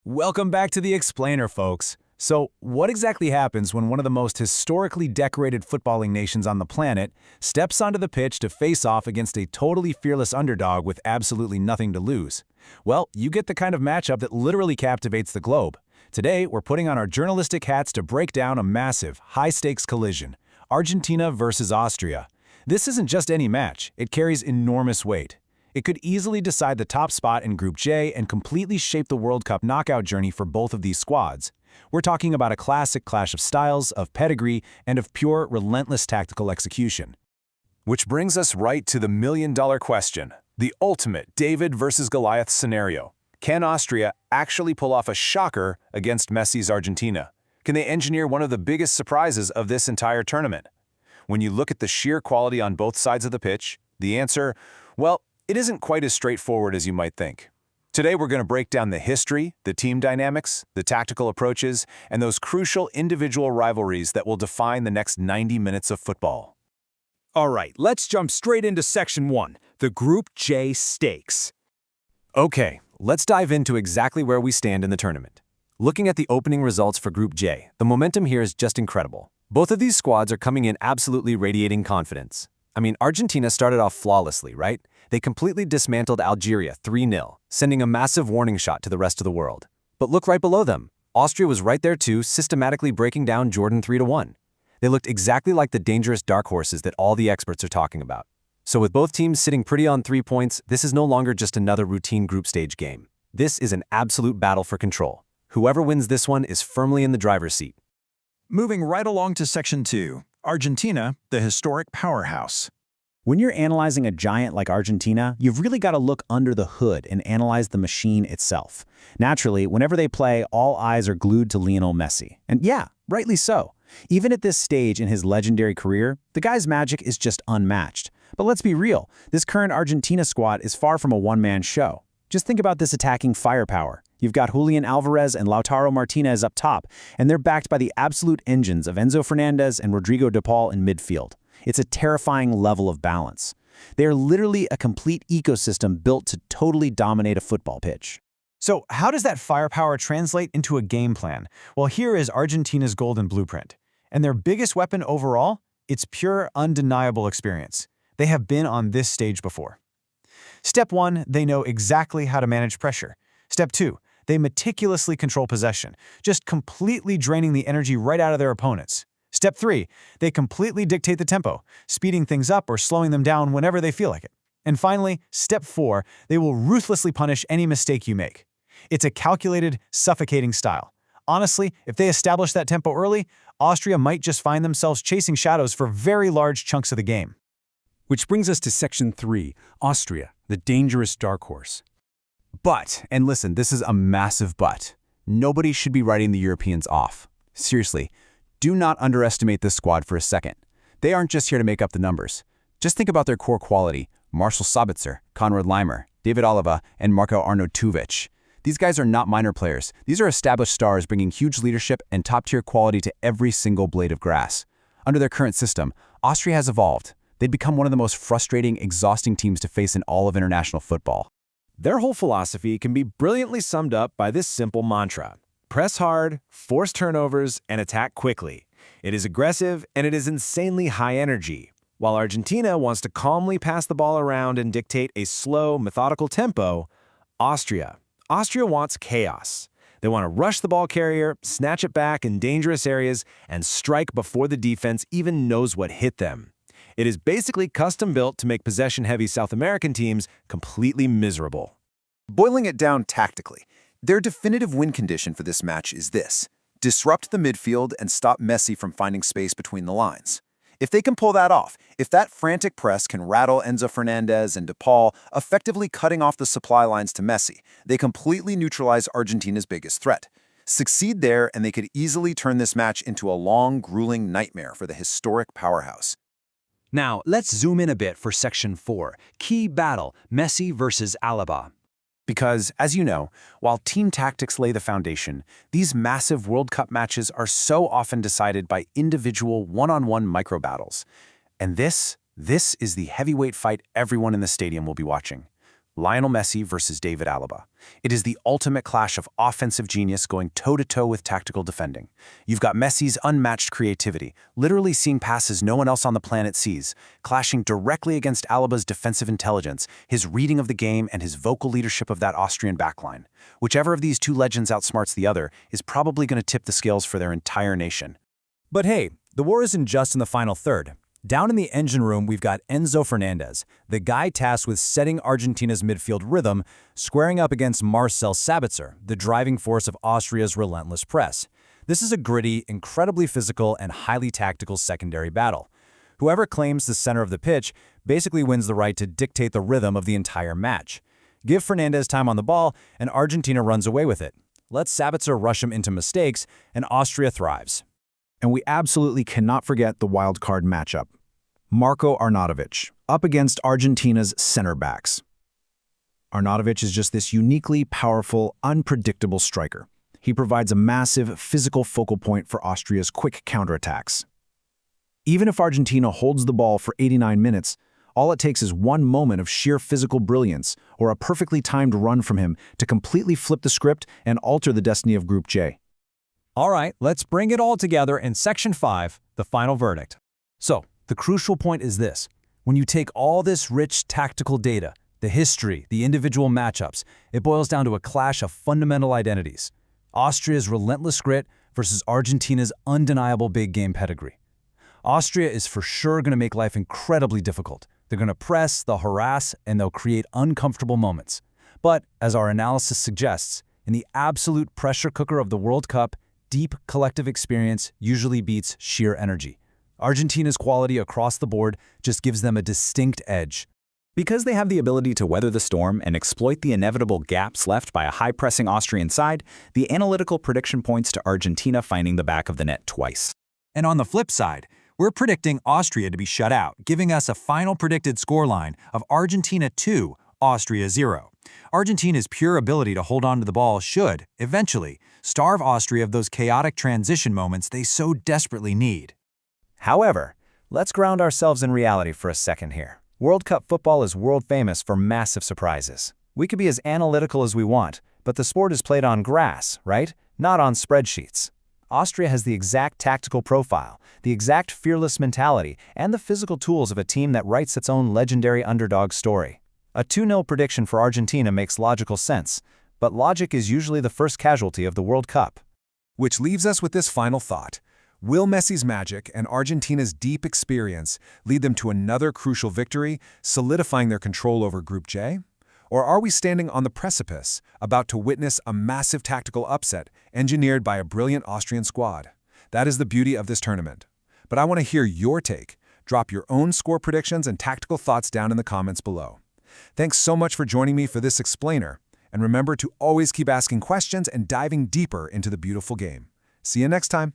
Welcome back to the Explainer, folks. So, what exactly happens when one of the most historically decorated footballing nations on the planet steps onto the pitch to face off against a totally fearless underdog with absolutely nothing to lose? Well, you get the kind of matchup that literally captivates the globe. Today, we're putting on our journalistic hats to break down a massive, high-stakes collision: Argentina versus Austria. This isn't just any match, it carries enormous weight. It could easily decide the top spot in Group J and completely shape the World Cup knockout journey for both of these squads. We're talking about a classic clash of styles, of pedigree, and of pure, relentless tactical execution. Which brings us right to the million-dollar question, the ultimate David versus Goliath scenario. Can Austria actually pull off a shocker against Messi's Argentina? Can they engineer one of the biggest surprises of this entire tournament? When you look at the sheer quality on both sides of the pitch, the answer, well, it isn't quite as straightforward as you might think. Today we're going to break down the history, the team dynamics, the tactical approaches, and those crucial individual rivalries that will define the next 90 minutes of football. All right, let's jump straight into Section 1, the Group J stakes. Okay, let's dive into exactly where we stand in the tournament. Looking at the opening results for Group J, the momentum here is just incredible. Both of these squads are coming in absolutely radiating confidence. Argentina started off flawlessly, right? They completely dismantled Algeria 3-0, sending a massive warning shot to the rest of the world. But look right below them. Austria was right there too, systematically breaking down Jordan 3-1. They looked exactly like the dangerous dark horses that all the experts are talking about. So with both teams sitting pretty on 3 points, this is no longer just another routine group stage game. This is an absolute battle for control. Whoever wins this one is firmly in the driver's seat. Moving right along to Section 2, Argentina, the historic powerhouse. When you're analyzing a giant like Argentina, you've really got to look under the hood and analyze the machine itself. Naturally, whenever they play, all eyes are glued to Lionel Messi. And yeah, rightly so. Even at this stage in his legendary career, the guy's magic is just unmatched. But let's be real, this current Argentina squad is far from a one-man show. Just think about this attacking firepower. You've got Julian Alvarez and Lautaro Martinez up top, and they're backed by the absolute engines of Enzo Fernandez and Rodrigo de Paul in midfield. It's a terrifying level of balance. They are literally a complete ecosystem built to totally dominate a football pitch. So how does that firepower translate into a game plan? Well, here is Argentina's golden blueprint. And their biggest weapon overall? It's pure, undeniable experience. They have been on this stage before. Step 1, they know exactly how to manage pressure. Step 2, they meticulously control possession, just completely draining the energy right out of their opponents. Step 3, they completely dictate the tempo, speeding things up or slowing them down whenever they feel like it. And finally, Step 4, they will ruthlessly punish any mistake you make. It's a calculated, suffocating style. Honestly, if they establish that tempo early, Austria might just find themselves chasing shadows for very large chunks of the game. Which brings us to Section 3, Austria, the dangerous dark horse. But, and listen, this is a massive but, nobody should be writing the Europeans off. Seriously, do not underestimate this squad for a second. They aren't just here to make up the numbers. Just think about their core quality: Marcel Sabitzer, Konrad Laimer, David Alaba, and Marko Arnautovic. These guys are not minor players. These are established stars bringing huge leadership and top-tier quality to every single blade of grass. Under their current system, Austria has evolved. They'd become one of the most frustrating, exhausting teams to face in all of international football. Their whole philosophy can be brilliantly summed up by this simple mantra: press hard, force turnovers, and attack quickly. It is aggressive, and it is insanely high energy. While Argentina wants to calmly pass the ball around and dictate a slow, methodical tempo, Austria wants chaos. They want to rush the ball carrier, snatch it back in dangerous areas, and strike before the defense even knows what hit them. It is basically custom-built to make possession-heavy South American teams completely miserable. Boiling it down tactically, their definitive win condition for this match is this: disrupt the midfield and stop Messi from finding space between the lines. If they can pull that off, if that frantic press can rattle Enzo Fernandez and de Paul, effectively cutting off the supply lines to Messi, they completely neutralize Argentina's biggest threat. Succeed there, and they could easily turn this match into a long, grueling nightmare for the historic powerhouse. Now, let's zoom in a bit for Section 4, key battle, Messi versus Alaba. Because, as you know, while team tactics lay the foundation, these massive World Cup matches are so often decided by individual one-on-one micro-battles. And this is the heavyweight fight everyone in the stadium will be watching. Lionel Messi versus David Alaba. It is the ultimate clash of offensive genius going toe-to-toe with tactical defending. You've got Messi's unmatched creativity, literally seeing passes no one else on the planet sees, clashing directly against Alaba's defensive intelligence, his reading of the game, and his vocal leadership of that Austrian backline. Whichever of these two legends outsmarts the other is probably going to tip the scales for their entire nation. But hey, the war isn't just in the final third. Down in the engine room, we've got Enzo Fernandez, the guy tasked with setting Argentina's midfield rhythm, squaring up against Marcel Sabitzer, the driving force of Austria's relentless press. This is a gritty, incredibly physical, and highly tactical secondary battle. Whoever claims the center of the pitch basically wins the right to dictate the rhythm of the entire match. Give Fernandez time on the ball, and Argentina runs away with it. Let Sabitzer rush him into mistakes, and Austria thrives. And we absolutely cannot forget the wild card matchup. Marko Arnautovic, up against Argentina's center backs. Arnautovic is just this uniquely powerful, unpredictable striker. He provides a massive physical focal point for Austria's quick counterattacks. Even if Argentina holds the ball for 89 minutes, all it takes is one moment of sheer physical brilliance or a perfectly timed run from him to completely flip the script and alter the destiny of Group J. All right, let's bring it all together in Section 5, the final verdict. So, the crucial point is this. When you take all this rich tactical data, the history, the individual matchups, it boils down to a clash of fundamental identities. Austria's relentless grit versus Argentina's undeniable big game pedigree. Austria is for sure going to make life incredibly difficult. They're going to press, they'll harass, and they'll create uncomfortable moments. But, as our analysis suggests, in the absolute pressure cooker of the World Cup, deep collective experience usually beats sheer energy. Argentina's quality across the board just gives them a distinct edge. Because they have the ability to weather the storm and exploit the inevitable gaps left by a high-pressing Austrian side, the analytical prediction points to Argentina finding the back of the net twice. And on the flip side, we're predicting Austria to be shut out, giving us a final predicted scoreline of Argentina 2, Austria 0. Argentina's pure ability to hold on to the ball should, eventually, starve Austria of those chaotic transition moments they so desperately need. However, let's ground ourselves in reality for a second here. World Cup football is world famous for massive surprises. We could be as analytical as we want, but the sport is played on grass, right? Not on spreadsheets. Austria has the exact tactical profile, the exact fearless mentality, and the physical tools of a team that writes its own legendary underdog story. A 2-0 prediction for Argentina makes logical sense, but logic is usually the first casualty of the World Cup. Which leaves us with this final thought. Will Messi's magic and Argentina's deep experience lead them to another crucial victory, solidifying their control over Group J? Or are we standing on the precipice, about to witness a massive tactical upset engineered by a brilliant Austrian squad? That is the beauty of this tournament. But I want to hear your take. Drop your own score predictions and tactical thoughts down in the comments below. Thanks so much for joining me for this explainer, and remember to always keep asking questions and diving deeper into the beautiful game. See you next time.